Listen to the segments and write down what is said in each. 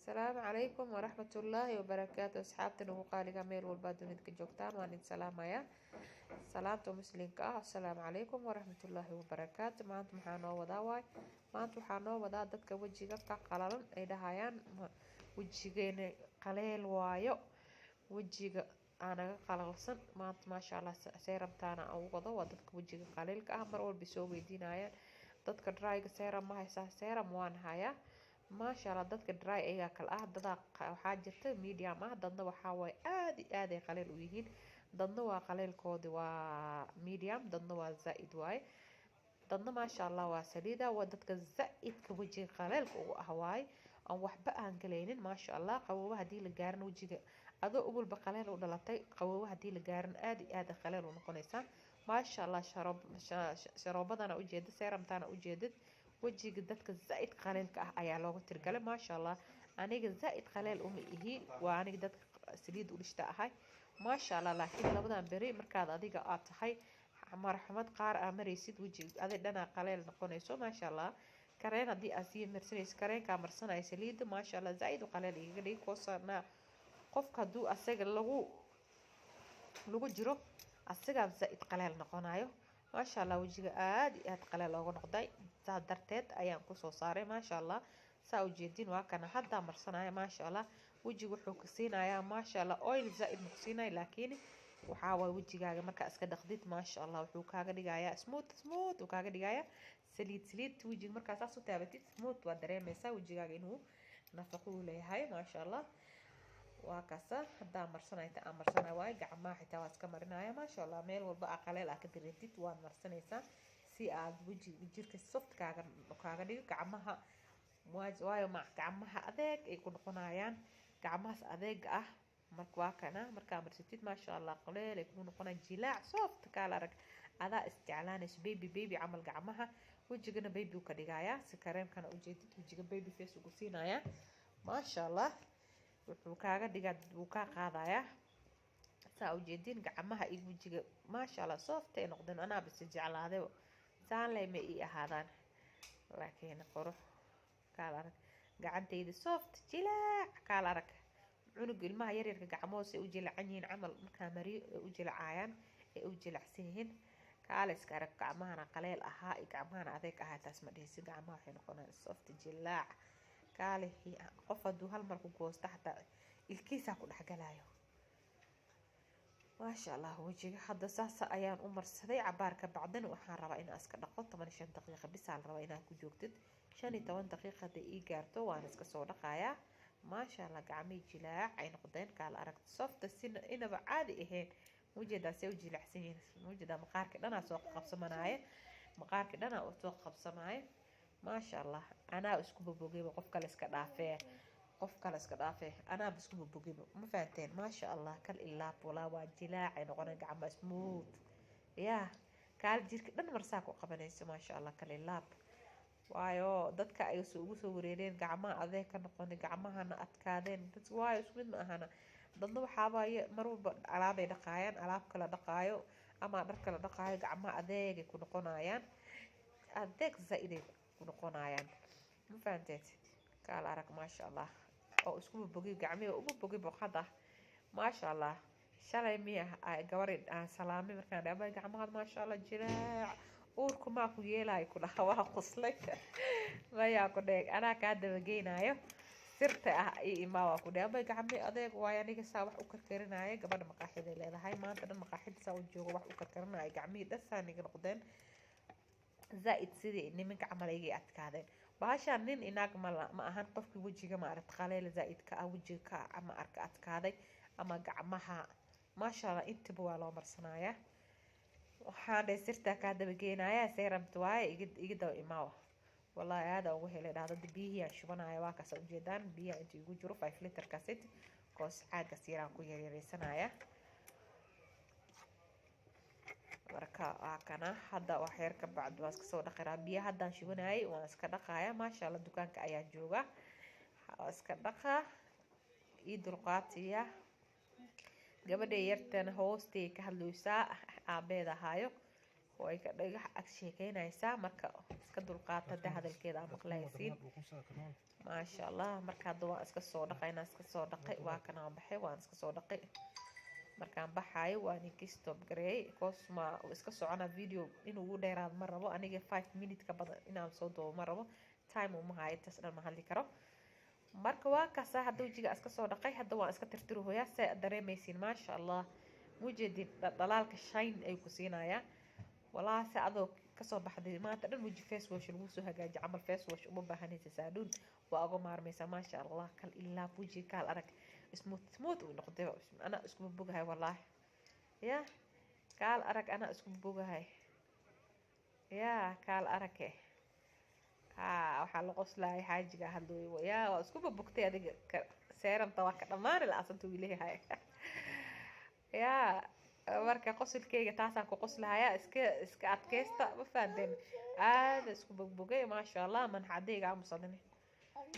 السلام عليكم ورحمة الله وبركاته. أصحابتنا وقالي ميل والبادون جوجتان وان السلام يا سلامة مسلمك. السلام عليكم ورحمة الله وبركاته. ما أنتم حانو وداواي ما أنتم حانو ودا ددك وجهك قلالن أي دهايان وجهين قليل وايو وجهك أنا قلالسن ما أنت ما شاء الله سيرمتانا أو ودا وددك وجهك قليل كأمر والبسوي دينايا dadka dryga serum ma haysaa serum waan hayaa maasha Allah. dadka dry ayaga kala ah dada waxaa jirta medium ah dadna waxaa way aad iyo aad ay qaleel u yihiin dadna waa qaleelkoodi waa medium dadna waa zaaid waay dadna maasha Allah waa saliida waa dadka zaaidka wajiga qaleelka ugu ah waay aan waxba aan galaynin maasha Allah. qabowga hadii la gaarin wajiga adoo ubulba qaleel u dhalatay qabowga hadii la gaarin aad iyo aad qaleel u noqonaysa maasha Allah. sharoobadana u jeedid seeramtana u jeedid wajiga dadka zaaid qaleelka ah ayaa looga tirgalay maasha Allah. aniga zaaid qaleel uma ihi waa aniga dadka saliid u dhishta ahay maasha Allah. laakiin labadan beri markaad adiga aad tahay marxamad qaar maraysid wajiga aday dhana qaleel noqonayso maasha Allah. kareen hadii aad sii marsanaysid kareenka marsanay saliid maasha Allah zaaid u qaleel iga dhig koosana qofka haduu asaga lagu jiro asaga zaaid qaleel noqonayo maasha Allah. wajiga aad iyo aad qaleel looga noqday saa darteed ayaan ku soo saaray maasha Allah. saa u jeedin waa kana hadda marsanaya maasha Allah. wajiga wuxuu ka siinayaa maasha Allah oil zaaid ma siinay laakiin waxa way wajigaaga marka iska dhaqdid maasha Allah wuxuu kaaga dhigayaa smooth uu kaaga dhigayaa saliid wajiga marka saas u taabatid smooth waa dareemaysaa wajigaaga inuu nafaqo u leeyahay maasha Allah. waa kaasa hadda marsanayta marsanay way gacmaha xitaa waa iska marinaya maasha Allah. meel walba qaleel ka direentid waa marsanaysa si aad jirka soft kaaga dhigo gacmaha waayo ma gacmaha adeeg ay ku noqonayaan gacmahaas adeeg ah marka waa kana marka marsatid maasha Allah qaleel ay ku noqonayaan jilaac soft kala arag adaa isticmaalayso baby amal gacmaha wajigana baby ka dhigaya si kareemkana u jeedid wajiga baby face ugu siinaya maasha Allah. wuxuu kaaga dhigaa wuu ka qaadaya saa u jeedin gacmaha iyo wajiga maasha Allah soft ay noqdeen ana bis jeclaaday saan leeyma ii ahaadaan laakiin qurux kala arag gacantayda soft jilaac kala arag cunug ilmaha yaryarka gacmoose u jilaacan yihiin camal marka mariyo u jilaacayaan ee u jilacsan yihiin kala iska arag gacmahana qaleel ahaa iyo gacmahana adeeg ahaa taas ma dhihisi gacmaha waxay noqonayaan soft jilaac kale qof haduu hal mar ku goosto xataa ilkiisa ku dhaxgalayo maasha Allah. wajiga hadda saas ayaan u marsaday cabaarka bacdan waxaan rabaa in iska dhaqo 15 daqiiqo bis aan rabaa inaad ku joogtid 15 daqiiqo hadii ii gaarto waan iska soo dhaqayaa maasha Allah. gacmii jilaac ay noqdeen kala arag soft inaba caadi ahayn wajida soo jilacsan yihiin wajida maqaarka dhana soo qabsamanaaya maqaarka dhana oo soo qabsamaya maasha Allah. ana isku bobogay qof kale iska dhaafay ana isku bobogay ma fahanteen maasha Allah. kal ilaa bola waa jilaac ay noqonayaan gacmo smooth ya kal jirka dhan marsaa ku qabanayso maasha Allah. kal ilaa waayo dadka ay ugu soo wareereen gacmaha adeeg ka noqonay gacmahana adkaadeen dad waayo isku mid ma ahana dadna waxa waaye mar walba alaab ay dhaqaayaan alaab kala dhaqaayo ama dhar kala dhaqaayo gacmaha adeeg ku noqonayaan adeeg zaaid noqonayaan ma fahanteed kala arag maasha Allah. oo isku bogay gacmihi ugu bogay boqada maasha Allah. shalay miya gabar aan salaamay markaan dhaabay gacmaha maasha Allah jilaac uurku ma ku yeelay ku dhaxwa qoslay maya ku dheeg ana ka dabageynayo sirta ah ima waa ku dhaabay gacmihi adeeg waay aniga saa wax u karkarinayo gabadha maqaaxida leedahay maanta dhan maqaaxida saa u joogo wax u karkarinayo gacmihi dhasaaniga noqdeen zaaid sidii nimanka camal ay adkaadeen baasha nin inaag ma ahan qofkii wajiga ma aragta qaleel zaaid ka wajiga ama arka adkaaday ama gacmaha maasha Allah inta waa loo marsanaya waxaan sirta ka dabageenaya seeramta waay iga daw imaaw wallahi aad ugu helay dhahdo biyaha shubanaya waa ka soo jeedaan biyaha inta ugu jiro 5 liter ka sit koos caaga siiraan ku yareeysanaya marka kana hadda wax yar ka bacd waa iska soo dhaqaraa biyaha hadaan shubanayay waan iska dhaqaaya maasha Allah. dukaanka ayaa jooga iska dhaqa ii dulqaatiya gabadha yartan hoostay ka hadlaysaa aabeeda haayo oo ay ka dhagax ag sheekeynaysaa marka iska dulqaata da hadalkeeda aan maqlaysiin maasha allah. marka hadda waan iska soo dhaqay inaan iska soo dhaqay waa kanaan baxay waan iska soo dhaqay markaan baxaayo waan inkii stop gareeyay koosma iska socona video inuu ugu dheeraad ma rabo aniga 5 minute ka badan inaan soo doobo ma rabo time uma hayo tas dhan ma hadli karo. marka waa kaasa hadda wajiga iska soo dhaqay hadda waan iska tirtiruhoyaa saa dareemaysiin maasha allah mujeedin dhalaalka shine ay ku siinayaa walahi si adoo kasoo baxday maanta dhan waji face wash lagu soo hagaajiyo camal face wash uma baahanaysa saaluun waa uga maarmaysaa maasha allah kal ilaa waji kaal arag smooth uu noqday ana isku bogahay wallahi ya kaal arag ana isku bogahay ya kaal arag waxaa la qoslaay xaajiga hadlooyo ya waa isku bogtay adiga seeranta waa ka dhamaani la asantu wiilahay ya marka qosolkeyga taasaan ku qoslahayaa iska adkaysta ma fahanteen aada isku bogbogay maasha allah manxadeyga aamusadani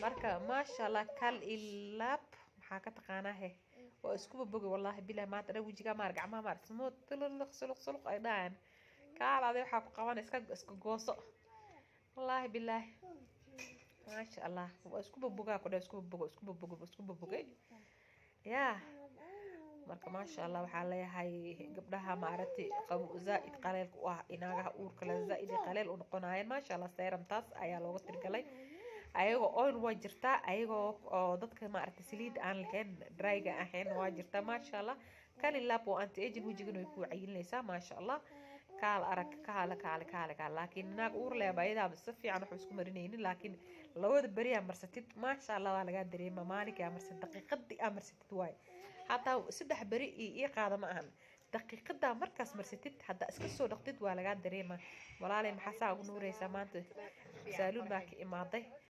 marka maasha allah kal ilaab maxaa ka taqaanaa waa isku bogay wallahi bilahi maanta dhan wajigaa maar gacmaha maar smood suluq ay dhahaan kaal adi waxaa ku qaban iska gooso wallahi bilahi maasha allah waa isku bogogaa ku dheh isku bogay ya marka maasha allah waxaa leeyahay gabdhaha maaragtay qabo zaaid qaleel u ah inaagaha uurka la zaaid qaleel u noqonayaan maasha allah seeramtaas ayaa looga tirgalay ayagoo oil waa jirtaa ayagoo oo dadka maaragtay saliid aan lahayn dryga ahayn waa jirtaa maasha allah kali laab oo anti aging wajigana way ku cayilinaysaa maasha allah kaal arag kaale laakiin naag uur leeba ayadaaba si fiican wax isku marinaynin laakiin labada beri aa marsatid maasha allah waa lagaa dareema maalinka aa marsatid daqiiqadii aa marsatid waay hataa 3 beri ii qaada ma ahan daqiiqadaa markaas marsatid haddaa iska soo dhaqtid waa lagaa dareema walaalay maxaa saa ugu nuuraysaa maanta saaluun baa ka imaaday